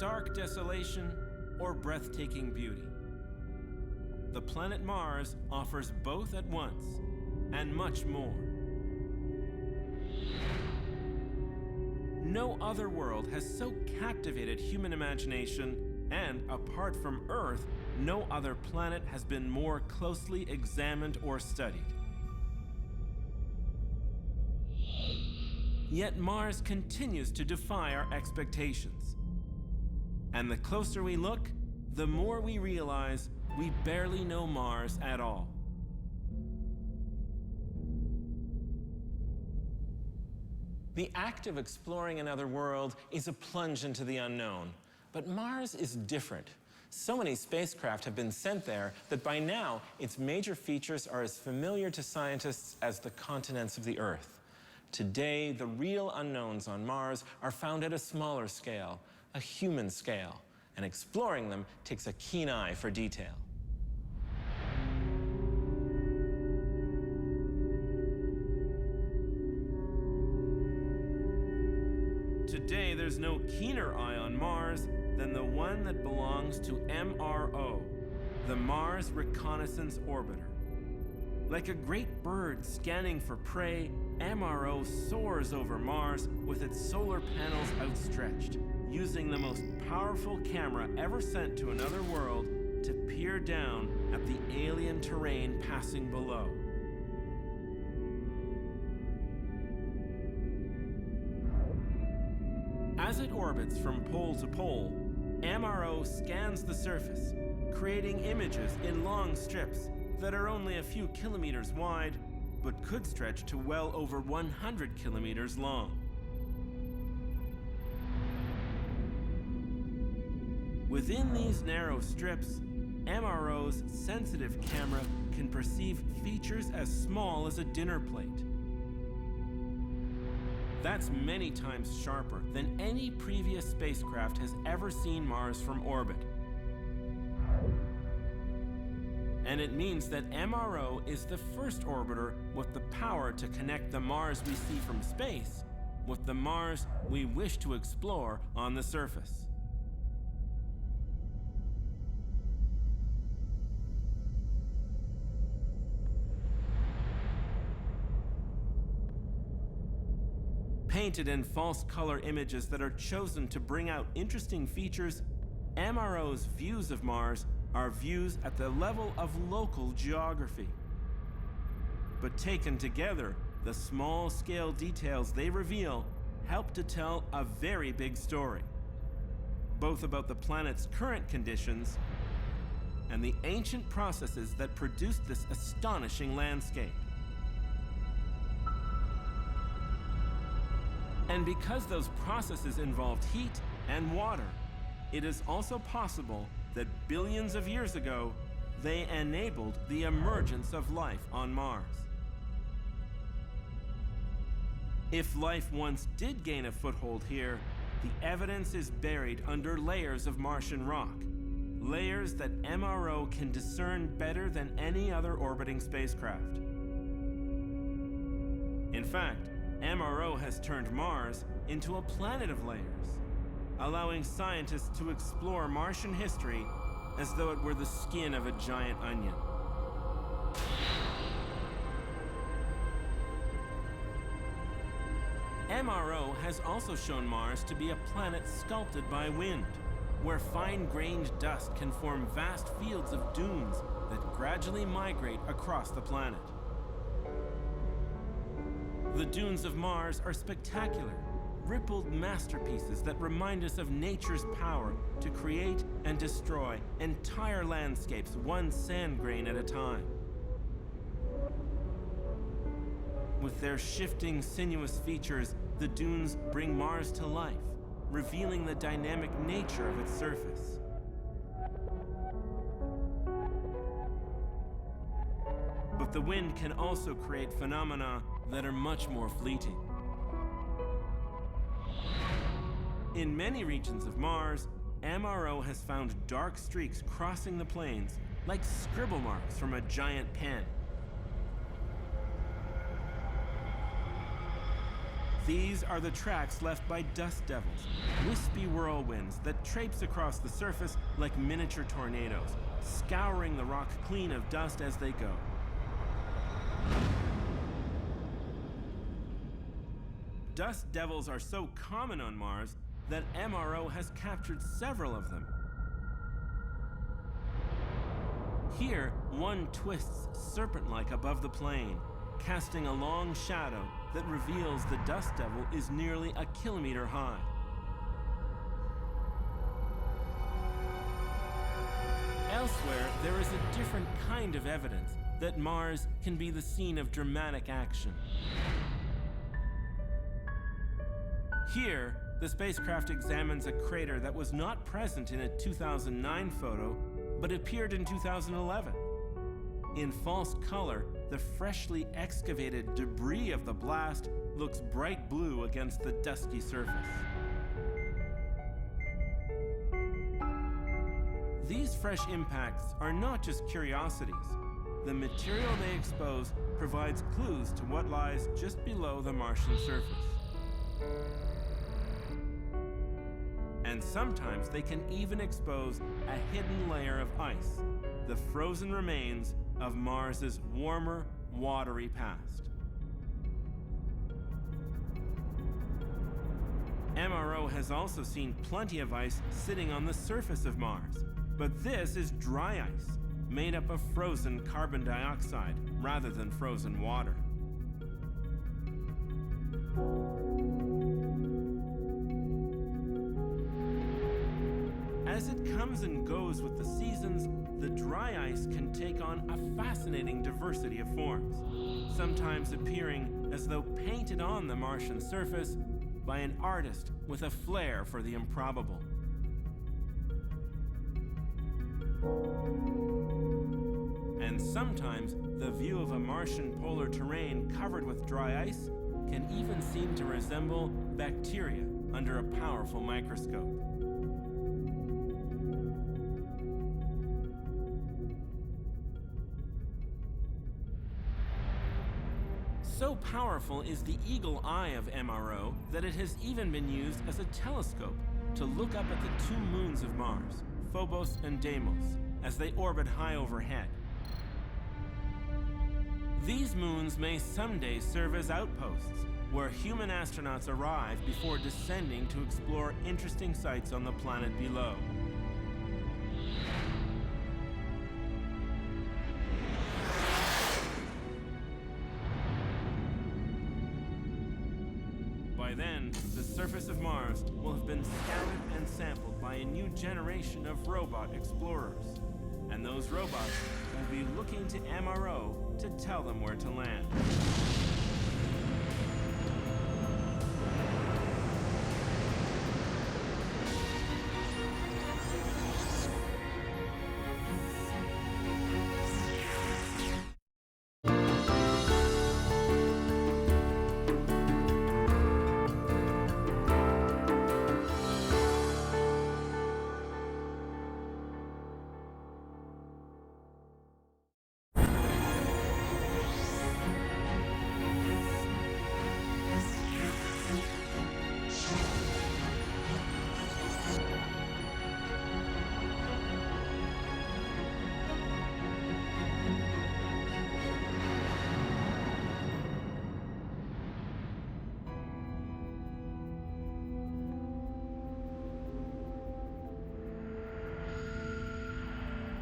stark desolation or breathtaking beauty. The planet Mars offers both at once, and much more. No other world has so captivated human imagination, and apart from Earth, no other planet has been more closely examined or studied. Yet Mars continues to defy our expectations. And the closer we look, the more we realize we barely know Mars at all. The act of exploring another world is a plunge into the unknown. But Mars is different. So many spacecraft have been sent there that by now its major features are as familiar to scientists as the continents of the Earth. Today, the real unknowns on Mars are found at a smaller scale, a human scale, and exploring them takes a keen eye for detail. Today, there's no keener eye on Mars than the one that belongs to MRO, the Mars Reconnaissance Orbiter. Like a great bird scanning for prey, MRO soars over Mars with its solar panels outstretched, using the most powerful camera ever sent to another world to peer down at the alien terrain passing below. As it orbits from pole to pole, MRO scans the surface, creating images in long strips that are only a few kilometers wide, but could stretch to well over 100 kilometers long. Within these narrow strips, MRO's sensitive camera can perceive features as small as a dinner plate. That's many times sharper than any previous spacecraft has ever seen Mars from orbit. And it means that MRO is the first orbiter with the power to connect the Mars we see from space with the Mars we wish to explore on the surface. Painted in false color images that are chosen to bring out interesting features, MRO's views of Mars are views at the level of local geography. But taken together, the small-scale details they reveal help to tell a very big story, both about the planet's current conditions and the ancient processes that produced this astonishing landscape. And because those processes involved heat and water, it is also possible that billions of years ago, they enabled the emergence of life on Mars. If life once did gain a foothold here, the evidence is buried under layers of Martian rock, layers that MRO can discern better than any other orbiting spacecraft. In fact, MRO has turned Mars into a planet of layers, allowing scientists to explore Martian history as though it were the skin of a giant onion. MRO has also shown Mars to be a planet sculpted by wind, where fine-grained dust can form vast fields of dunes that gradually migrate across the planet. The dunes of Mars are spectacular, rippled masterpieces that remind us of nature's power to create and destroy entire landscapes one sand grain at a time. With their shifting, sinuous features, the dunes bring Mars to life, revealing the dynamic nature of its surface. But the wind can also create phenomena that are much more fleeting. In many regions of Mars, MRO has found dark streaks crossing the plains, like scribble marks from a giant pen. These are the tracks left by dust devils, wispy whirlwinds that traipse across the surface like miniature tornadoes, scouring the rock clean of dust as they go. Dust devils are so common on Mars that MRO has captured several of them. Here, one twists serpent-like above the plane, casting a long shadow that reveals the dust devil is nearly a kilometer high. Elsewhere, there is a different kind of evidence that Mars can be the scene of dramatic action. Here, the spacecraft examines a crater that was not present in a 2009 photo, but appeared in 2011. In false color, the freshly excavated debris of the blast looks bright blue against the dusky surface. These fresh impacts are not just curiosities. The material they expose provides clues to what lies just below the Martian surface. And sometimes they can even expose a hidden layer of ice, the frozen remains of Mars's warmer, watery past. MRO has also seen plenty of ice sitting on the surface of Mars, but this is dry ice, made up of frozen carbon dioxide rather than frozen water. As it comes and goes with the seasons, the dry ice can take on a fascinating diversity of forms, sometimes appearing as though painted on the Martian surface by an artist with a flair for the improbable. And sometimes the view of a Martian polar terrain covered with dry ice can even seem to resemble bacteria under a powerful microscope. So powerful is the eagle eye of MRO that it has even been used as a telescope to look up at the two moons of Mars, Phobos and Deimos, as they orbit high overhead. These moons may someday serve as outposts, where human astronauts arrive before descending to explore interesting sights on the planet below. By then, the surface of Mars will have been scoured and sampled by a new generation of robot explorers. And those robots will be looking to MRO to tell them where to land.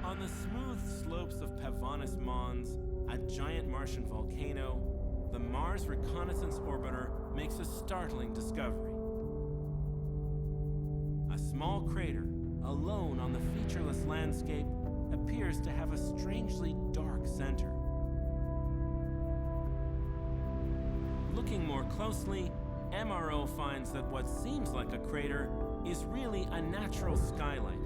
On the smooth slopes of Pavonis Mons, a giant Martian volcano, the Mars Reconnaissance Orbiter makes a startling discovery. A small crater, alone on the featureless landscape, appears to have a strangely dark center. Looking more closely, MRO finds that what seems like a crater is really a natural skylight,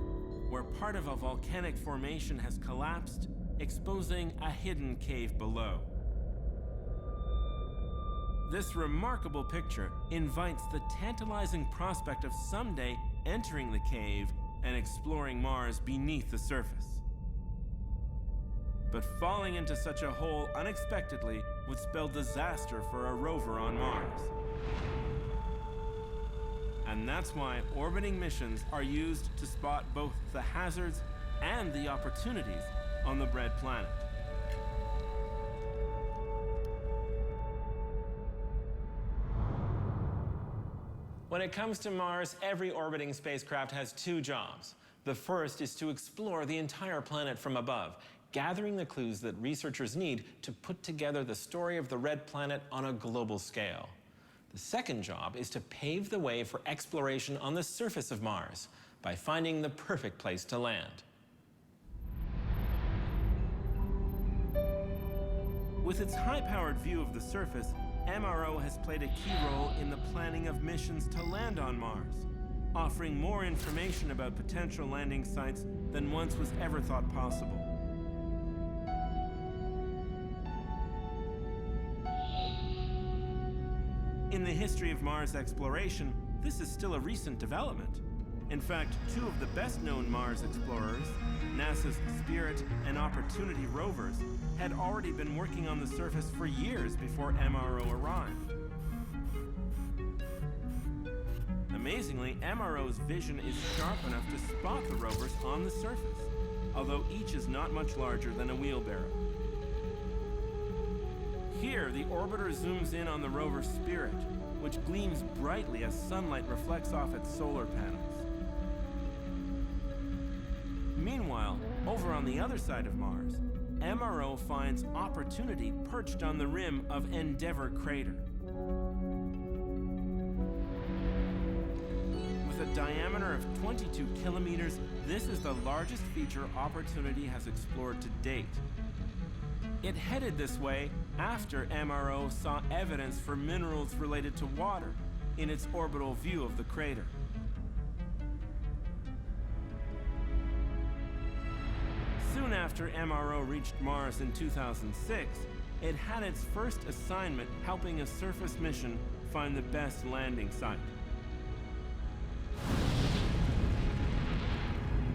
where part of a volcanic formation has collapsed, exposing a hidden cave below. This remarkable picture invites the tantalizing prospect of someday entering the cave and exploring Mars beneath the surface. But falling into such a hole unexpectedly would spell disaster for a rover on Mars. And that's why orbiting missions are used to spot both the hazards and the opportunities on the Red Planet. When it comes to Mars, every orbiting spacecraft has two jobs. The first is to explore the entire planet from above, gathering the clues that researchers need to put together the story of the Red Planet on a global scale. The second job is to pave the way for exploration on the surface of Mars by finding the perfect place to land. With its high-powered view of the surface, MRO has played a key role in the planning of missions to land on Mars, offering more information about potential landing sites than once was ever thought possible. In the history of Mars exploration, this is still a recent development. In fact, two of the best-known Mars explorers, NASA's Spirit and Opportunity rovers, had already been working on the surface for years before MRO arrived. Amazingly, MRO's vision is sharp enough to spot the rovers on the surface, although each is not much larger than a wheelbarrow. Here, the orbiter zooms in on the rover Spirit, which gleams brightly as sunlight reflects off its solar panels. Meanwhile, over on the other side of Mars, MRO finds Opportunity perched on the rim of Endeavour crater. With a diameter of 22 kilometers, this is the largest feature Opportunity has explored to date. It headed this way after MRO saw evidence for minerals related to water in its orbital view of the crater. Soon after MRO reached Mars in 2006, it had its first assignment helping a surface mission find the best landing site.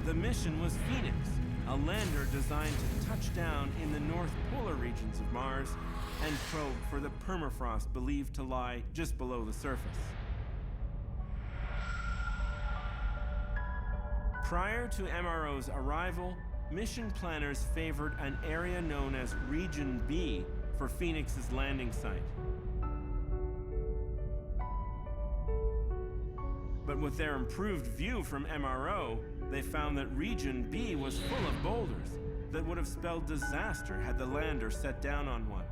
The mission was Phoenix, a lander designed to touch down in the north polar regions of Mars and probe for the permafrost believed to lie just below the surface. Prior to MRO's arrival, mission planners favored an area known as Region B for Phoenix's landing site. But with their improved view from MRO, they found that Region B was full of boulders that would have spelled disaster had the lander set down on one.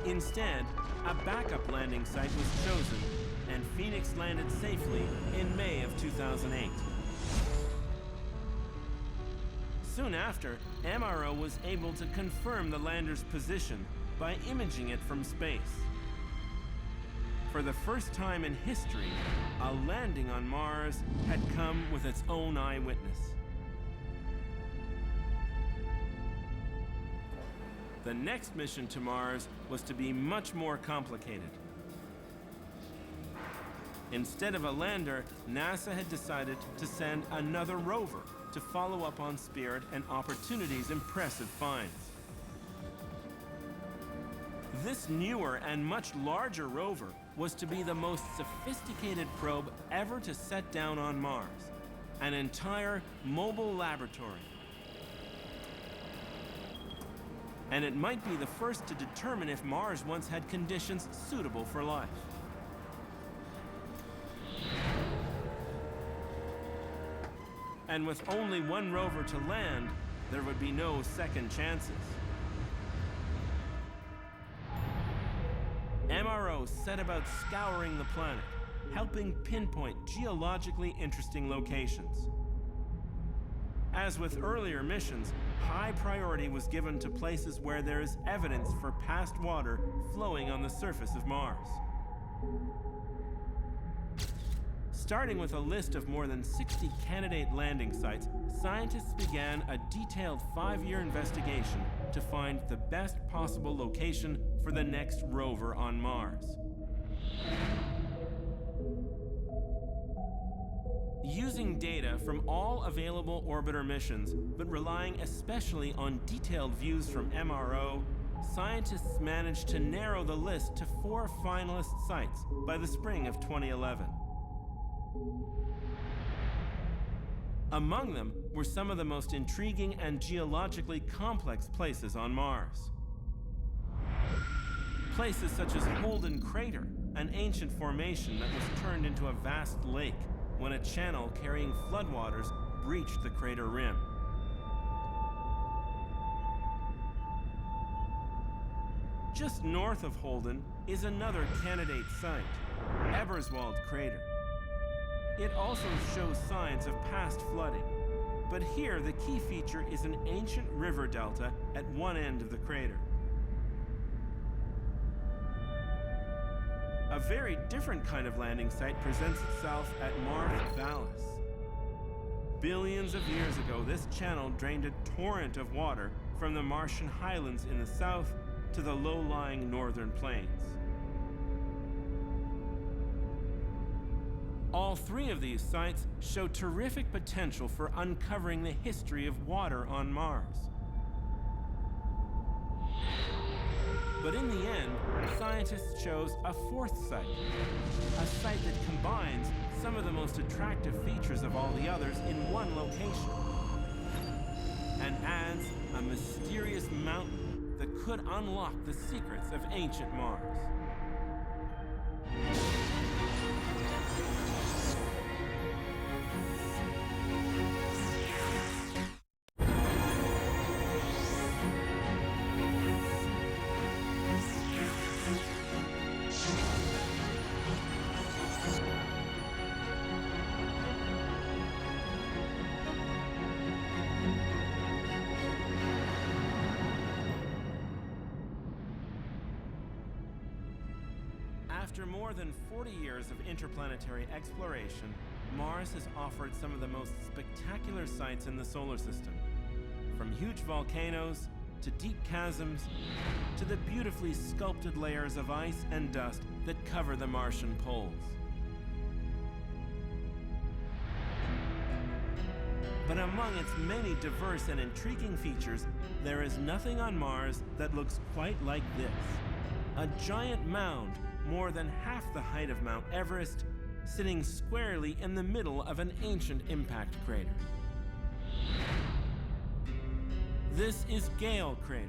Instead, a backup landing site was chosen, and Phoenix landed safely in May of 2008. Soon after, MRO was able to confirm the lander's position by imaging it from space. For the first time in history, a landing on Mars had come with its own eyewitness. The next mission to Mars was to be much more complicated. Instead of a lander, NASA had decided to send another rover to follow up on Spirit and Opportunity's impressive finds. This newer and much larger rover was to be the most sophisticated probe ever to set down on Mars, an entire mobile laboratory. And it might be the first to determine if Mars once had conditions suitable for life. And with only one rover to land, there would be no second chances. MRO set about scouring the planet, helping pinpoint geologically interesting locations. As with earlier missions, high priority was given to places where there is evidence for past water flowing on the surface of Mars. Starting with a list of more than 60 candidate landing sites, scientists began a detailed 5-year investigation to find the best possible location for the next rover on Mars. Using data from all available orbiter missions, but relying especially on detailed views from MRO, scientists managed to narrow the list to 4 finalist sites by the spring of 2011. Among them were some of the most intriguing and geologically complex places on Mars. Places such as Holden Crater, an ancient formation that was turned into a vast lake when a channel carrying floodwaters breached the crater rim. Just north of Holden is another candidate site, Eberswald Crater. It also shows signs of past flooding, but here the key feature is an ancient river delta at one end of the crater. A very different kind of landing site presents itself at Marth Vallis. Billions of years ago, this channel drained a torrent of water from the Martian highlands in the south to the low-lying northern plains. All 3 of these sites show terrific potential for uncovering the history of water on Mars. But in the end, scientists chose a 4th site, a site that combines some of the most attractive features of all the others in one location, and adds a mysterious mountain that could unlock the secrets of ancient Mars. After more than 40 years of interplanetary exploration, Mars has offered some of the most spectacular sights in the solar system. From huge volcanoes, to deep chasms, to the beautifully sculpted layers of ice and dust that cover the Martian poles. But among its many diverse and intriguing features, there is nothing on Mars that looks quite like this. A giant mound more than half the height of Mount Everest, sitting squarely in the middle of an ancient impact crater. This is Gale Crater,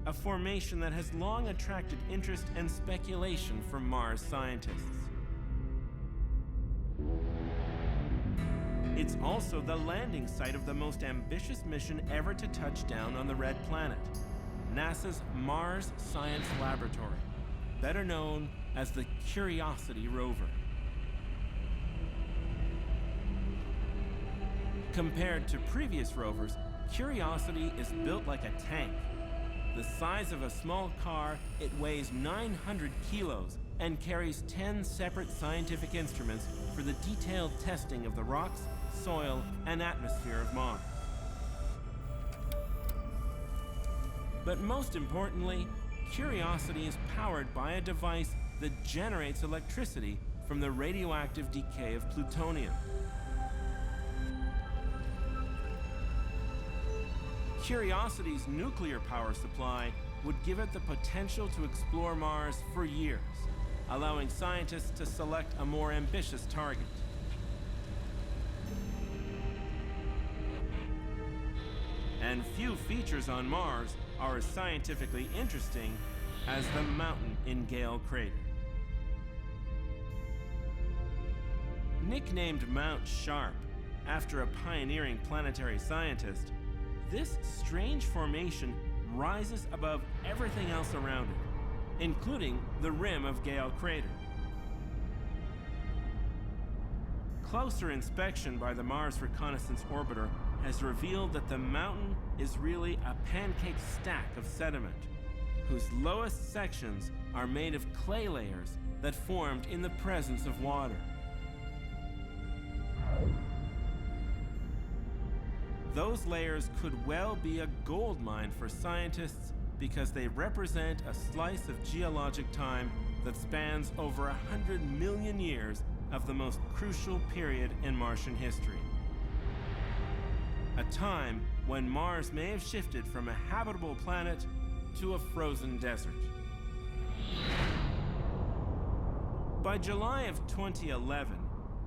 a formation that has long attracted interest and speculation from Mars scientists. It's also the landing site of the most ambitious mission ever to touch down on the Red Planet, NASA's Mars Science Laboratory, better known as the Curiosity rover. Compared to previous rovers, Curiosity is built like a tank. The size of a small car, it weighs 900 kilos and carries 10 separate scientific instruments for the detailed testing of the rocks, soil, and atmosphere of Mars. But most importantly, Curiosity is powered by a device that generates electricity from the radioactive decay of plutonium. Curiosity's nuclear power supply would give it the potential to explore Mars for years, allowing scientists to select a more ambitious target. And few features on Mars are as scientifically interesting as the mountain in Gale Crater. Nicknamed Mount Sharp, after a pioneering planetary scientist, this strange formation rises above everything else around it, including the rim of Gale Crater. Closer inspection by the Mars Reconnaissance Orbiter has revealed that the mountain is really a pancake stack of sediment, whose lowest sections are made of clay layers that formed in the presence of water. Those layers could well be a gold mine for scientists because they represent a slice of geologic time that spans over 100 million years of the most crucial period in Martian history. A time when Mars may have shifted from a habitable planet to a frozen desert. By July of 2011,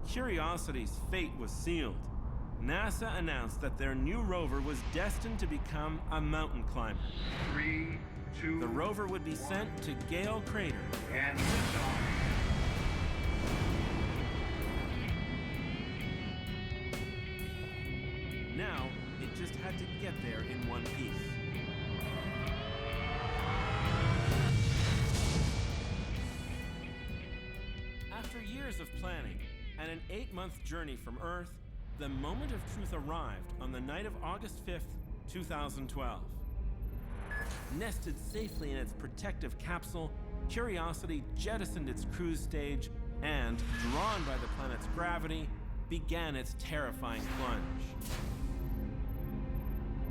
Curiosity's fate was sealed. NASA announced that their new rover was destined to become a mountain climber. 3, 2, The rover would be sent to Gale Crater. and liftoff. Now, it just had to get there in one piece. After years of planning and an 8-month journey from Earth, the moment of truth arrived on the night of August 5th, 2012. Nested safely in its protective capsule, Curiosity jettisoned its cruise stage and, drawn by the planet's gravity, began its terrifying plunge.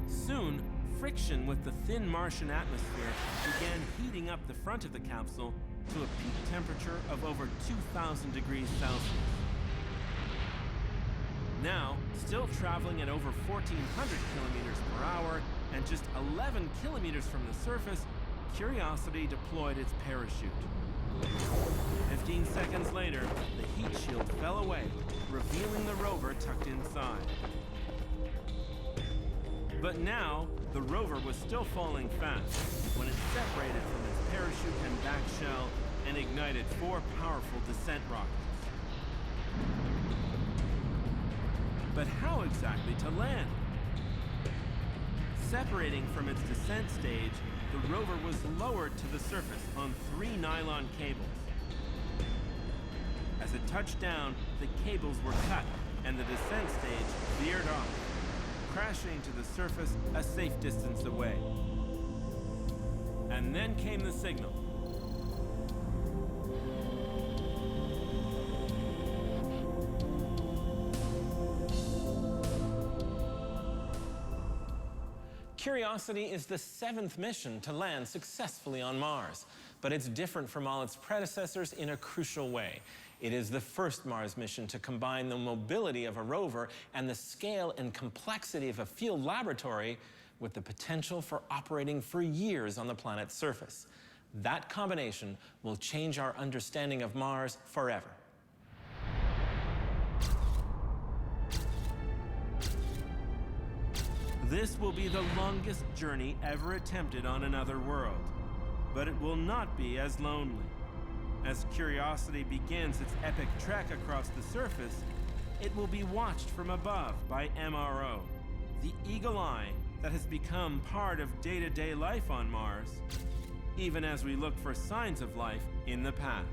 Soon, friction with the thin Martian atmosphere began heating up the front of the capsule to a peak temperature of over 2,000 degrees Celsius. Now, still traveling at over 1,400 kilometers per hour and just 11 kilometers from the surface, Curiosity deployed its parachute. 15 seconds later, the heat shield fell away, revealing the rover tucked inside. But now, the rover was still falling fast when it separated from its parachute and back shell and ignited 4 powerful descent rockets. But how exactly to land? Separating from its descent stage, the rover was lowered to the surface on 3 nylon cables. As it touched down, the cables were cut and the descent stage veered off, crashing to the surface a safe distance away. And then came the signal. Curiosity is the 7th mission to land successfully on Mars, but it's different from all its predecessors in a crucial way. It is the first Mars mission to combine the mobility of a rover and the scale and complexity of a field laboratory with the potential for operating for years on the planet's surface. That combination will change our understanding of Mars forever. This will be the longest journey ever attempted on another world, but it will not be as lonely. As Curiosity begins its epic trek across the surface, it will be watched from above by MRO, the eagle eye that has become part of day-to-day life on Mars, even as we look for signs of life in the past.